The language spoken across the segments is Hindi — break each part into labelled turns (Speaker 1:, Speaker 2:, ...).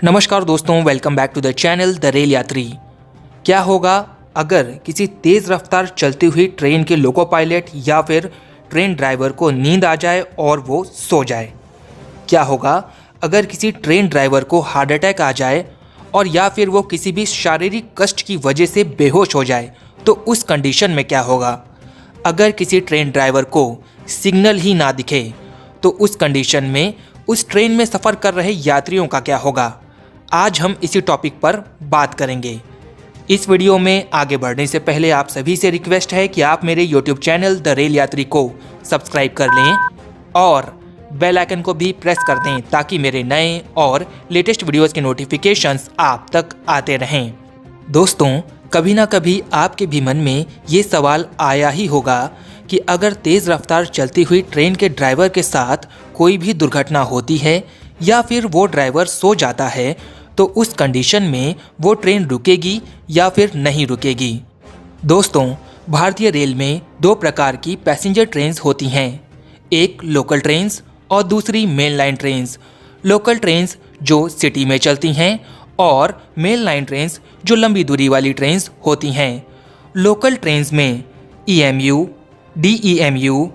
Speaker 1: नमस्कार दोस्तों, welcome back to the channel the rail Yatri. क्या होगा अगर किसी तेज़ रफ्तार चलती हुई ट्रेन के लोको पायलट या फिर ट्रेन ड्राइवर को नींद आ जाए और वो सो जाए? क्या होगा अगर किसी ट्रेन ड्राइवर को हार्ट अटैक आ जाए और या फिर वो किसी भी शारीरिक कष्ट की वजह से बेहोश हो जाए? तो उस कंडीशन में क्या होगा? अगर किसी ट्रेन ड्राइवर को सिग्नल ही ना दिखे तो उस कंडीशन में उस ट्रेन में सफ़र कर रहे यात्रियों का क्या होगा? आज हम इसी टॉपिक पर बात करेंगे। इस वीडियो में आगे बढ़ने से पहले आप सभी से रिक्वेस्ट है कि आप मेरे YouTube चैनल द रेल यात्री को सब्सक्राइब कर लें और बेल आइकन को भी प्रेस कर दें ताकि मेरे नए और लेटेस्ट वीडियोस के नोटिफिकेशंस आप तक आते रहें। दोस्तों, कभी ना कभी आपके भी मन में ये सवाल आया ही होगा कि अगर तेज़ रफ्तार चलती हुई ट्रेन के ड्राइवर के साथ कोई भी दुर्घटना होती है या फिर वो ड्राइवर सो जाता है तो उस कंडीशन में वो ट्रेन रुकेगी या फिर नहीं रुकेगी। दोस्तों, भारतीय रेल में दो प्रकार की पैसेंजर ट्रेन्स होती हैं, एक लोकल ट्रेन्स और दूसरी main line trains. Local trains जो सिटी में चलती हैं और मेन लाइन ट्रेन्स जो लंबी दूरी वाली ट्रेन्स होती हैं। लोकल ट्रेन्स में EMU, DEMU,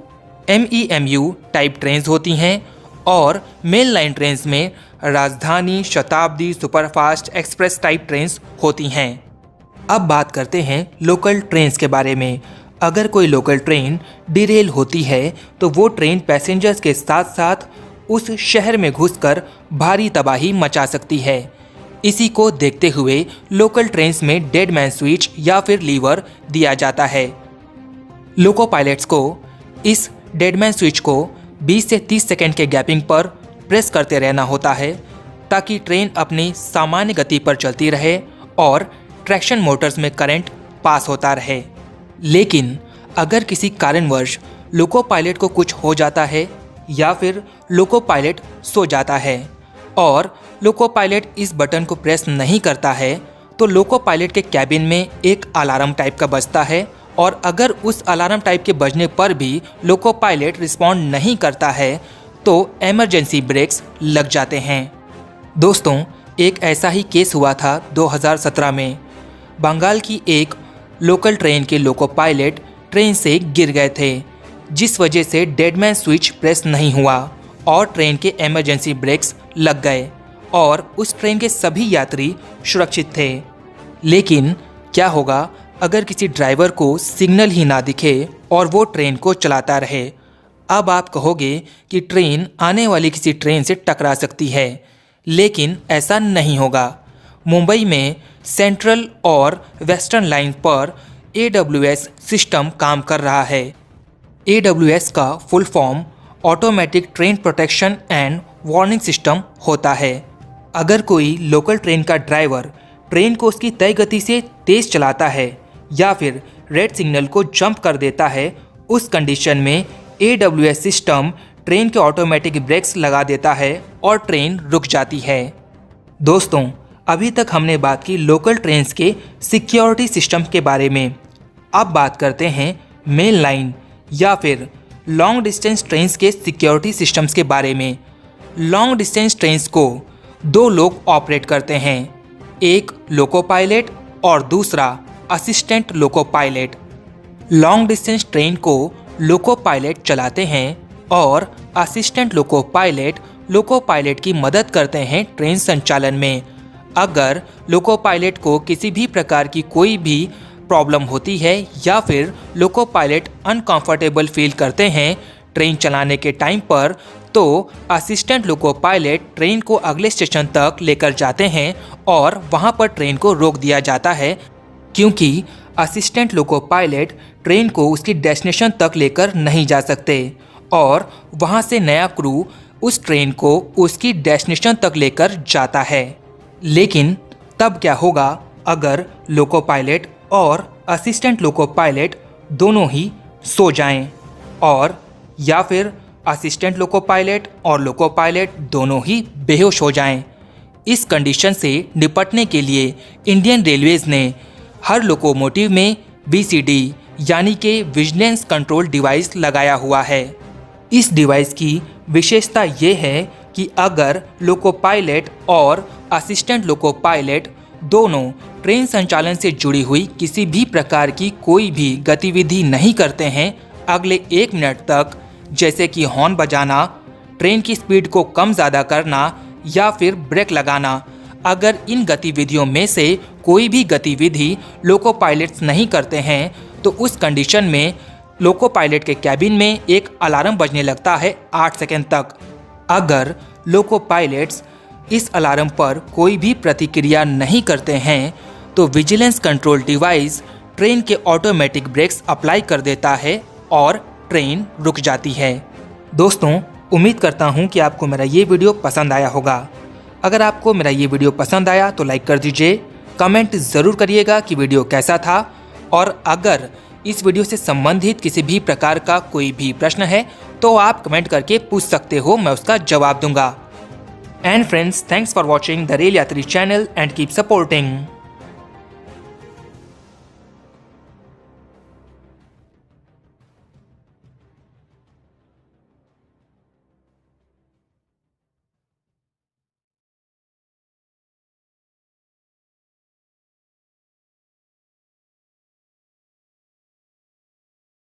Speaker 1: MEMU type trains होती हैं और मेन लाइन ट्रेन्स में राजधानी, शताब्दी, सुपरफास्ट, एक्सप्रेस टाइप ट्रेन्स होती हैं। अब बात करते हैं लोकल ट्रेन्स के बारे में। अगर कोई लोकल ट्रेन डिरेल होती है तो वो ट्रेन पैसेंजर्स के साथ साथ उस शहर में घुसकर भारी तबाही मचा सकती है। इसी को देखते हुए लोकल ट्रेन्स में डेड मैन स्विच या फिर लीवर दिया जाता है। लोको पायलट्स को इस डेड मैन स्विच को 20 से 30 सेकंड के गैपिंग पर प्रेस करते रहना होता है ताकि ट्रेन अपनी सामान्य गति पर चलती रहे और ट्रैक्शन मोटर्स में करंट पास होता रहे। लेकिन अगर किसी कारणवश लोको पायलट को कुछ हो जाता है या फिर लोको पायलट सो जाता है और लोको पायलट इस बटन को प्रेस नहीं करता है तो लोको पायलट के कैबिन में एक अलार्म टाइप का बजता है और अगर उस अलार्म टाइप के बजने पर भी लोको पायलट रिस्पॉन्ड नहीं करता है तो इमरजेंसी ब्रेक्स लग जाते हैं। दोस्तों, एक ऐसा ही केस हुआ था 2017 में। बंगाल की एक लोकल ट्रेन के लोको पायलट ट्रेन से गिर गए थे जिस वजह से डेडमैन स्विच प्रेस नहीं हुआ और ट्रेन के इमरजेंसी ब्रेक्स लग गए और उस ट्रेन के सभी यात्री सुरक्षित थे। लेकिन क्या होगा अगर किसी ड्राइवर को सिग्नल ही ना दिखे और वो ट्रेन को चलाता रहे? अब आप कहोगे कि ट्रेन आने वाली किसी ट्रेन से टकरा सकती है, लेकिन ऐसा नहीं होगा। मुंबई में सेंट्रल और वेस्टर्न लाइन पर AWS सिस्टम काम कर रहा है। AWS का full form automatic train protection and warning system होता है। अगर कोई लोकल ट्रेन का ड्राइवर ट्रेन को उसकी तय गति से तेज़ चलाता है या फिर रेड सिग्नल को जंप कर देता है, उस कंडीशन में AWS सिस्टम ट्रेन के ऑटोमेटिक ब्रेक्स लगा देता है और ट्रेन रुक जाती है। दोस्तों, अभी तक हमने बात की लोकल ट्रेन्स के सिक्योरिटी सिस्टम के बारे में। अब बात करते हैं मेन लाइन या फिर लॉन्ग डिस्टेंस ट्रेन्स के सिक्योरिटी सिस्टम्स के बारे में। लॉन्ग डिस्टेंस ट्रेन्स को दो लोग ऑपरेट करते हैं, एक लोको पायलट और दूसरा assistant loco pilot. Long distance train को लोको पायलट चलाते हैं और असिस्टेंट लोको पायलट की मदद करते हैं ट्रेन संचालन में। अगर लोको पायलट को किसी भी प्रकार की कोई भी प्रॉब्लम होती है या फिर लोको पायलट अनकंफर्टेबल फील करते हैं ट्रेन चलाने के टाइम पर, तो असिस्टेंट लोको पायलट ट्रेन को अगले स्टेशन तक लेकर जाते हैं और वहां पर ट्रेन को रोक दिया जाता है, क्योंकि असिस्टेंट लोको पायलट ट्रेन को उसकी डेस्टिनेशन तक लेकर नहीं जा सकते और वहां से नया क्रू उस ट्रेन को उसकी डेस्टिनेशन तक लेकर जाता है। लेकिन तब क्या होगा अगर लोको पायलट और असिस्टेंट लोको पायलट दोनों ही सो जाएं और या फिर असिस्टेंट लोको पायलट और लोको पायलट दोनों ही बेहोश हो जाएं? इस कंडीशन से निपटने के लिए इंडियन रेलवेज ने हर लोकोमोटिव में VCD यानी कि विजिलेंस कंट्रोल डिवाइस लगाया हुआ है। इस डिवाइस की विशेषता ये है कि अगर लोको पायलट और असिस्टेंट लोको पायलट दोनों ट्रेन संचालन से जुड़ी हुई किसी भी प्रकार की कोई भी गतिविधि नहीं करते हैं अगले 1 मिनट तक, जैसे कि हॉर्न बजाना, ट्रेन की स्पीड को कम ज़्यादा करना या फिर ब्रेक लगाना। अगर इन गतिविधियों में से कोई भी गतिविधि लोको पायलट्स नहीं करते हैं तो उस कंडीशन में लोको पायलट के कैबिन में एक अलार्म बजने लगता है 8 सेकंड तक। अगर लोको पायलट्स इस अलार्म पर कोई भी प्रतिक्रिया नहीं करते हैं तो विजिलेंस कंट्रोल डिवाइस ट्रेन के ऑटोमेटिक ब्रेक्स अप्लाई कर देता है और ट्रेन रुक जाती है। दोस्तों, उम्मीद करता हूँ कि आपको मेरा ये वीडियो पसंद आया होगा। अगर आपको मेरा ये वीडियो पसंद आया तो लाइक कर दीजिए, कमेंट ज़रूर करिएगा कि वीडियो कैसा था, और अगर इस वीडियो से संबंधित किसी भी प्रकार का कोई भी प्रश्न है तो आप कमेंट करके पूछ सकते हो, मैं उसका जवाब दूंगा। And friends, thanks for watching the rail यात्री चैनल एंड कीप सपोर्टिंग।